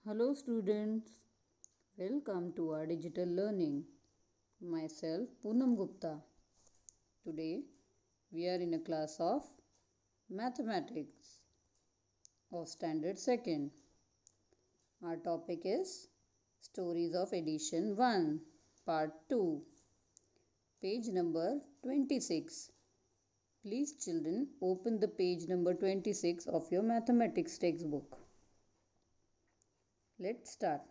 Hello students, welcome to our digital learning. Myself Poonam Gupta. Today we are in a class of mathematics of standard 2nd. Our topic is Stories of Edition 1 part 2, page number 26. Please children open the page number 26 of your mathematics textbook. Let's start.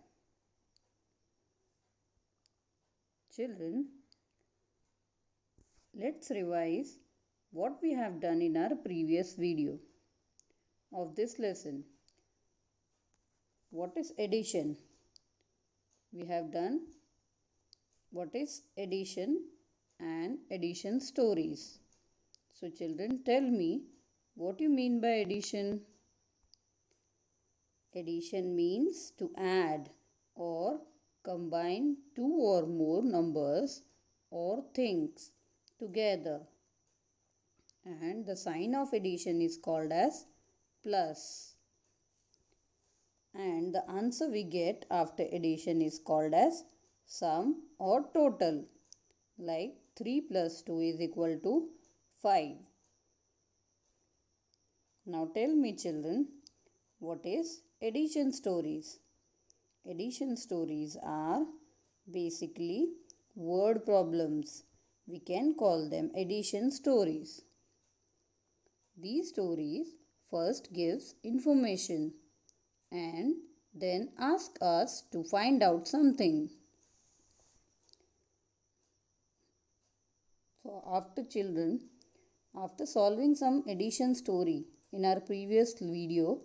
Children, let's revise what we have done in our previous video of this lesson. What is addition? We have done what is addition and addition stories. So children, tell me what you mean by addition. Addition means to add or combine two or more numbers or things together, and the sign of addition is called as plus, and the answer we get after addition is called as sum or total, like 3 plus 2 is equal to 5. Now tell me children, what is addition stories? Addition stories are basically word problems. We can call them addition stories. These stories first gives information and then ask us to find out something. So after solving some addition story in our previous video,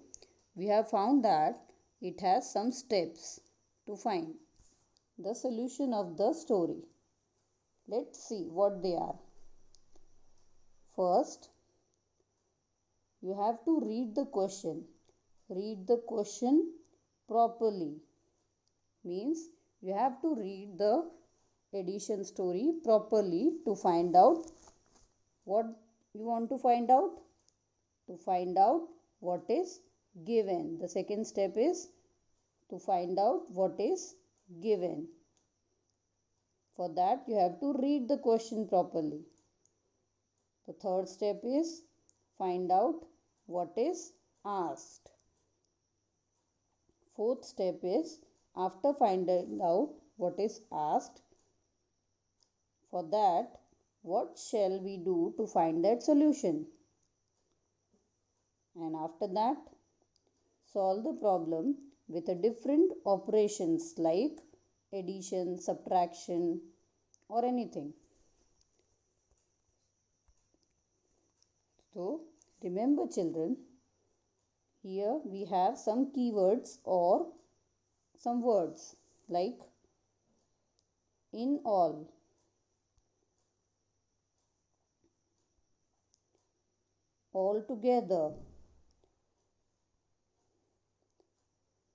we have found that it has some steps to find the solution of the story. Let's see what they are. First, you have to read the question. Read the question properly. Means you have to read the addition story properly to find out what you want to find out. To find out what is given. The second step is to find out what is given. For that you have to read the question properly. The third step is find out what is asked. Fourth step is after finding out what is asked, for that what shall we do to find that solution? And after that, solve the problem with a different operations like addition, subtraction or anything. So remember children, here we have some keywords or some words like in all, all together,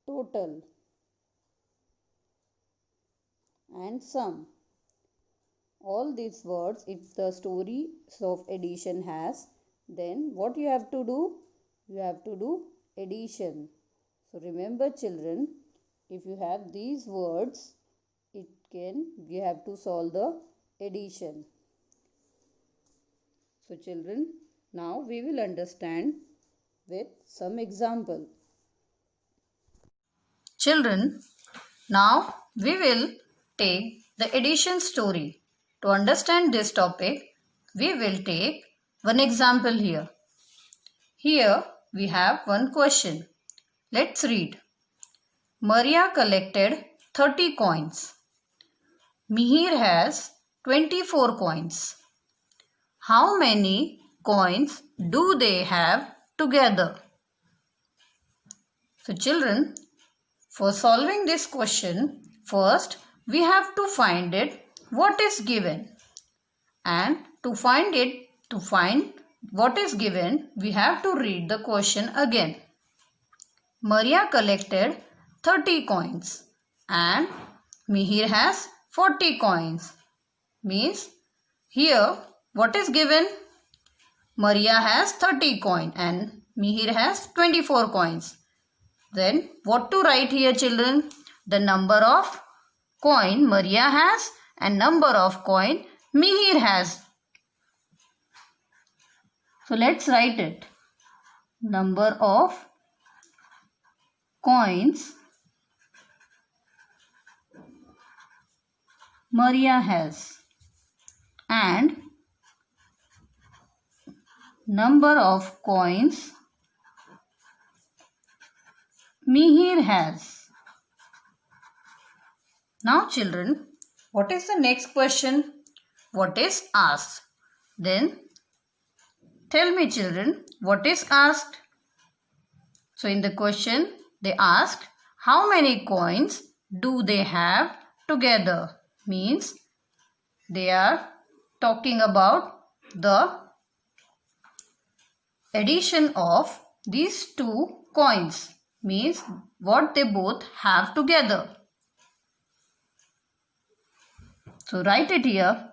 total and sum. All these words, if the story of addition has, then what you have to do? You have to do addition. So remember children, if you have these words, you have to solve the addition. So children, now we will understand with some example. Children, now we will take the addition story. To understand this topic, we will take one example here. Here we have one question. Let's read. Maria collected 30 coins. Mihir has 24 coins. How many coins do they have together? So children, for solving this question, first we have to find it what is given, and to find what is given, we have to read the question again. Maria collected 30 coins and Mihir has 40 coins. Means here what is given? Maria has 30 coins and Mihir has 24 coins. Then what to write here, children? The number of coin Maria has and number of coin Mihir has. So let's write it. Number of coins Maria has and number of coins Mihir has. Now children, what is the next question? What is asked? Then tell me children, what is asked? So in the question they asked, how many coins do they have together? Means they are talking about the addition of these two coins. Means what they both have together. So write it here.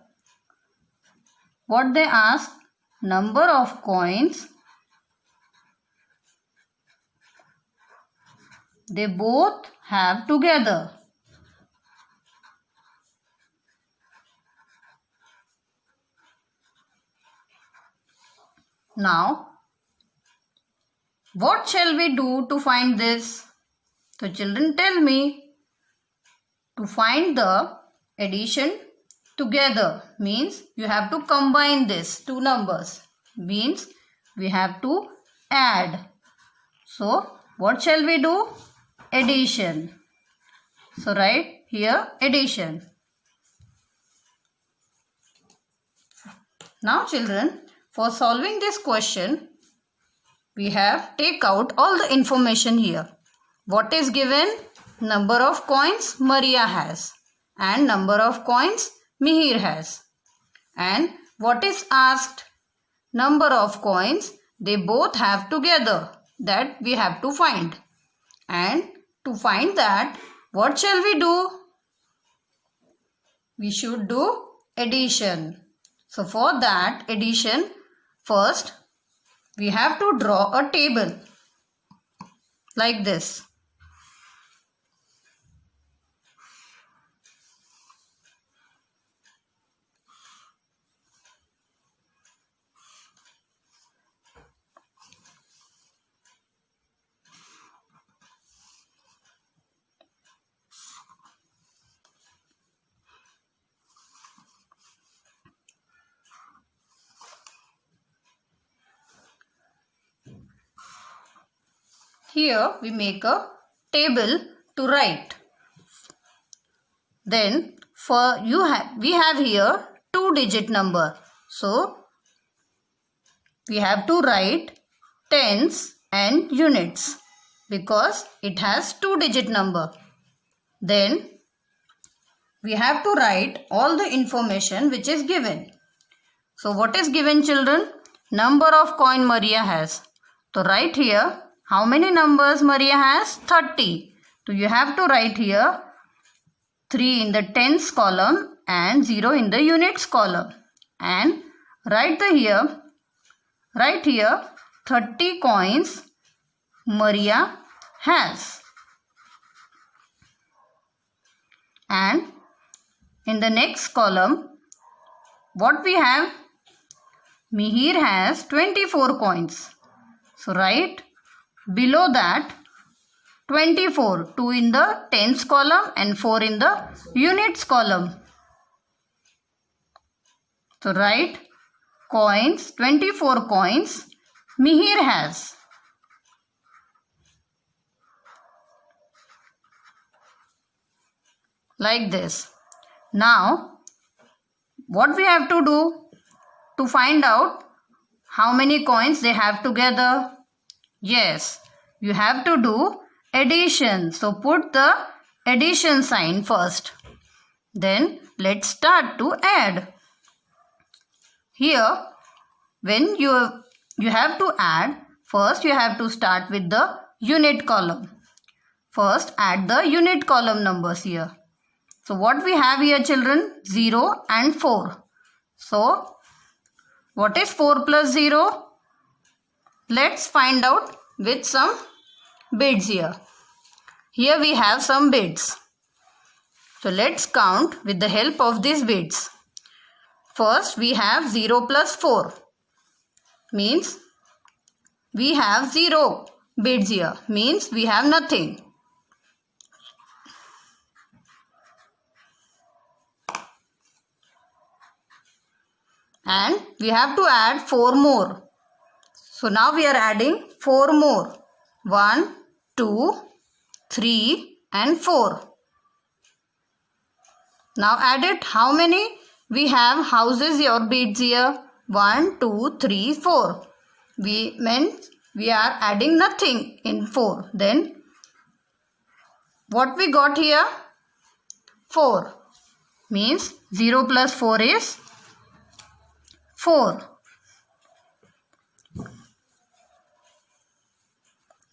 What they asked, number of coins they both have together. Now, what shall we do to find this? So children, tell me. To find the addition together means you have to combine this two numbers. Means we have to add. So what shall we do? Addition. So write here addition. Now children, for solving this question, we have take out all the information here. What is given? Number of coins Maria has and number of coins Mihir has. And what is asked? Number of coins they both have together, that we have to find. And to find that, what shall we do? We should do addition. So for that addition, first we have to draw a table like this. Here we make a table to write. Then for we have here 2-digit number. So we have to write tens and units because it has 2-digit number. Then we have to write all the information which is given. So what is given, children? Number of coin Maria has. So write here how many numbers Maria has? 30. So you have to write here 3 in the tens column and 0 in the units column. And write here 30 coins Maria has. And in the next column, what we have? Mihir has 24 coins. So write below that 24, 2 in the tens column and 4 in the units column. So write coins, 24 coins Mihir has. Like this. Now, what we have to do to find out how many coins they have together? Yes, you have to do addition. So put the addition sign first. Then let's start to add. Here, when you have to add, first you have to start with the unit column. First add the unit column numbers here. So what we have here, children? 0 and 4. So what is 4 plus 0? Let's find out with some bids here. Here we have some beads. So let's count with the help of these beads. First we have 0 plus 4. Means we have 0 beads here. Means we have nothing. And we have to add 4 more. So now we are adding 4 more. 1, 2, 3 and 4. Now add it. How many? We have houses or beads here. 1, 2, 3, 4. We are adding nothing in 4. Then what we got here? 4. Means 0 plus 4 is 4.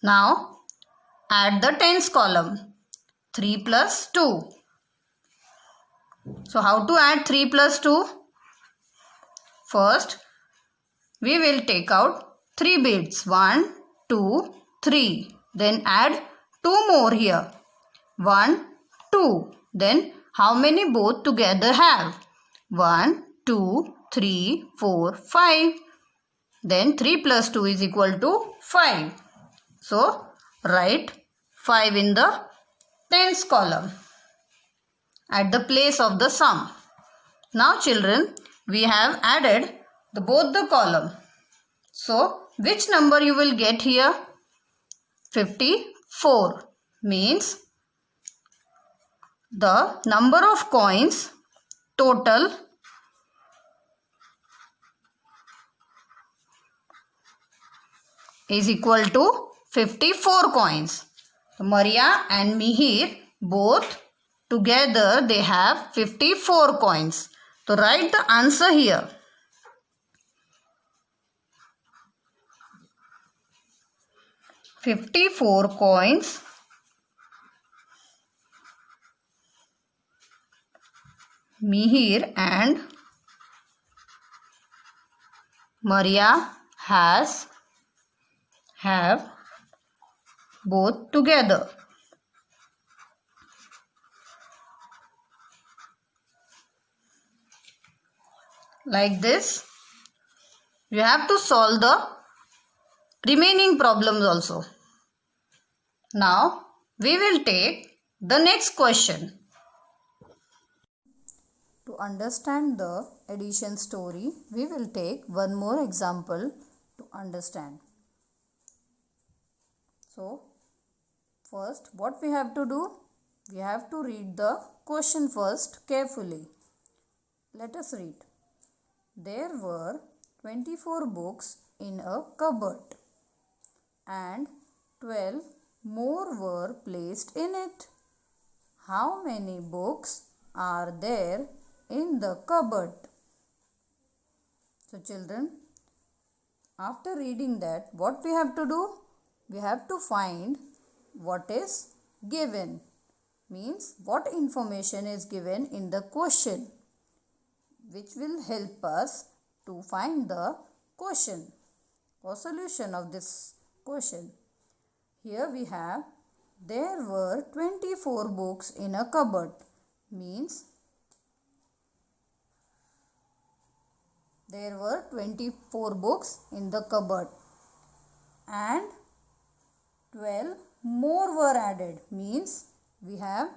Now add the tens column. 3 plus 2. So how to add 3 plus 2? First we will take out 3 beads. 1, 2, 3. Then add 2 more here. 1, 2. Then how many both together have? 1, 2, 3, 4, 5. Then 3 plus 2 is equal to 5. So write 5 in the tens column at the place of the sum. Now children, we have added both the column. So which number you will get here? 54. Means the number of coins total is equal to 54 coins. Maria and Mihir both together they have 54 coins. So write the answer here. "54 coins Mihir and Maria have both together." Like this, you have to solve the remaining problems also. Now, we will take the next question. To understand the addition story, we will take one more example to understand. So, first what we have to do? We have to read the question first carefully. Let us read. There were 24 books in a cupboard and 12 more were placed in it. How many books are there in the cupboard? So children, after reading that, what we have to do? We have to find what is given. Means what information is given in the question, which will help us to find the question or solution of this question. Here we have, there were 24 books in a cupboard. Means there were 24 books in the cupboard and 12 more were added. Means we have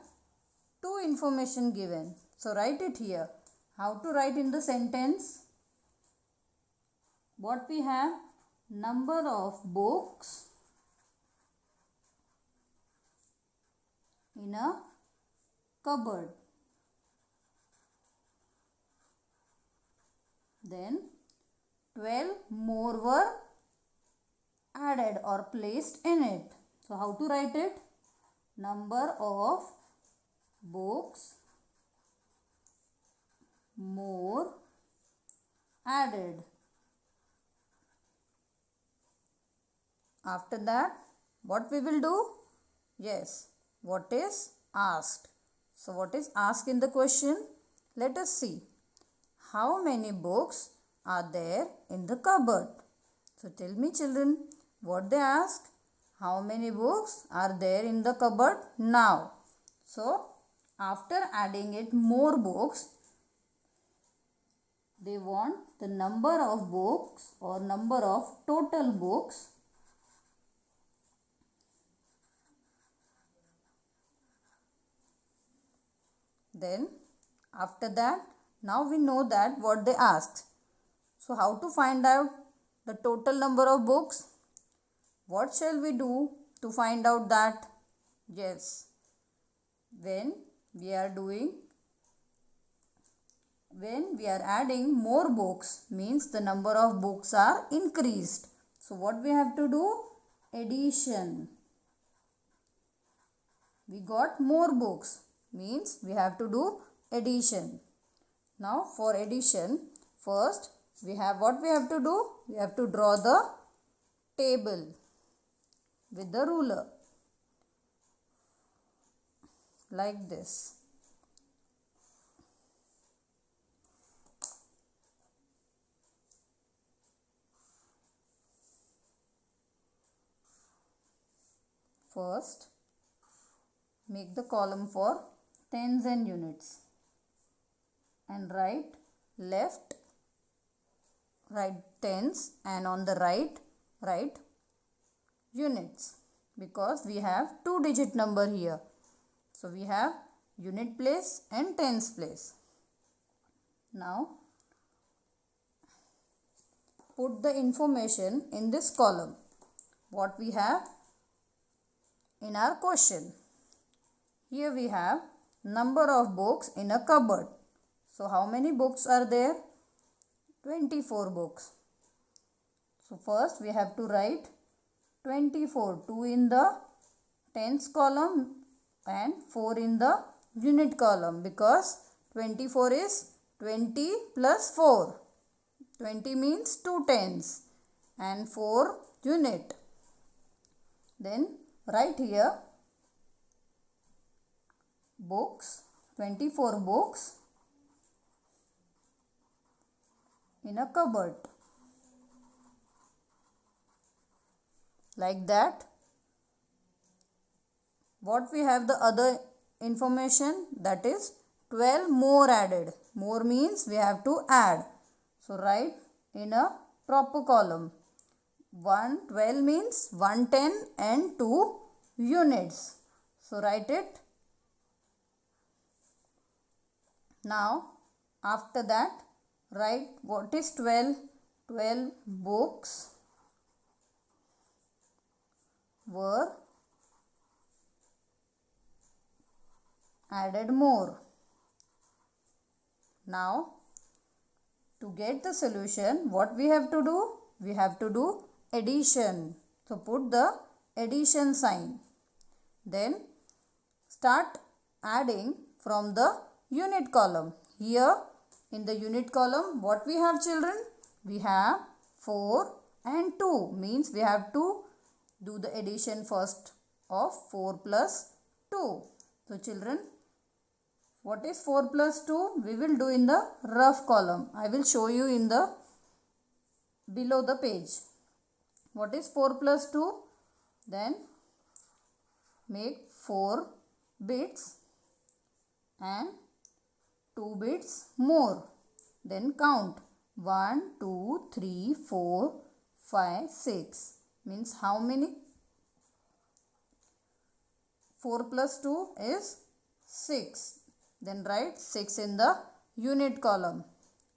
2 information given. So write it here. How to write in the sentence? What we have? Number of books in a cupboard. Then 12 more were added or placed in it. So how to write it? Number of books more added. After that, what we will do? Yes, what is asked? So what is asked in the question? Let us see. How many books are there in the cupboard? So tell me children, what they ask? How many books are there in the cupboard now? So, after adding it more books, they want the number of books or number of total books. Then after that, now we know that what they asked. So how to find out the total number of books? What shall we do to find out that? Yes, when we are adding more books, means the number of books are increased. So what we have to do? Addition. We got more books, means we have to do addition. Now for addition, first we have what we have to do? We have to draw the table with the ruler like this. First, make the column for tens and units and write tens, and on the right write units, because we have 2-digit number here. So we have unit place and tens place. Now put the information in this column. What we have in our question. Here we have number of books in a cupboard. So how many books are there? 24 books. So first we have to write 24, 2 in the tens column and 4 in the unit column, because 24 is 20 plus 4. 20 means 2 tens and 4 unit. Then write here books, 24 books in a cupboard. Like that. What we have the other information, that is 12 more added. More means we have to add. So write in a proper column. 12 means 110 and 2 units. So write it. Now after that write what is 12. 12 books were added more. Now to get the solution, what we have to do? We have to do addition. So put the addition sign. Then start adding from the unit column. Here in the unit column, what we have, children? We have 4 and 2, means we have to do the addition first of 4 plus 2. So children, what is 4 plus 2? We will do in the rough column. I will show you in the below the page. What is 4 plus 2? Then make 4 bits and 2 bits more. Then count 1, 2, 3, 4, 5, 6. Means how many? 4 plus 2 is 6. Then write 6 in the unit column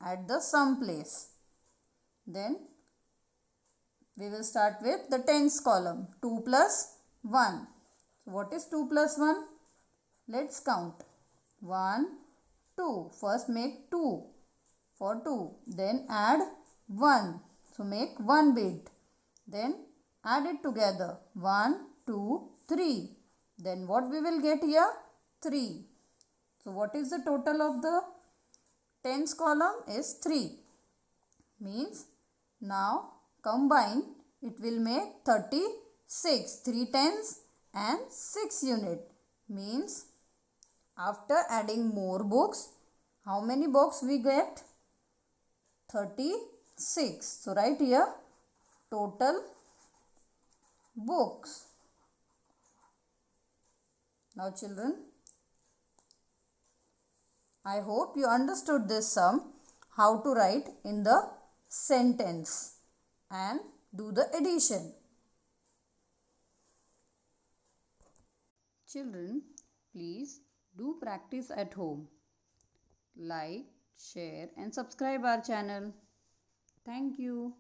at the sum place. Then we will start with the tens column. 2 plus 1. So what is 2 plus 1? Let's count. 1, 2. First make 2 for 2. Then add 1. So make 1 bit. Then add it together. 1, 2, 3. Then what we will get here? 3. So what is the total of the tens column? Is 3. Means now combine, it will make 36. 3 tens and 6 unit. Means after adding more books, how many books we get? 36. So write here total books. Now children, I hope you understood this sum, how to write in the sentence and do the addition. Children, please do practice at home. Like, share and subscribe our channel. Thank you.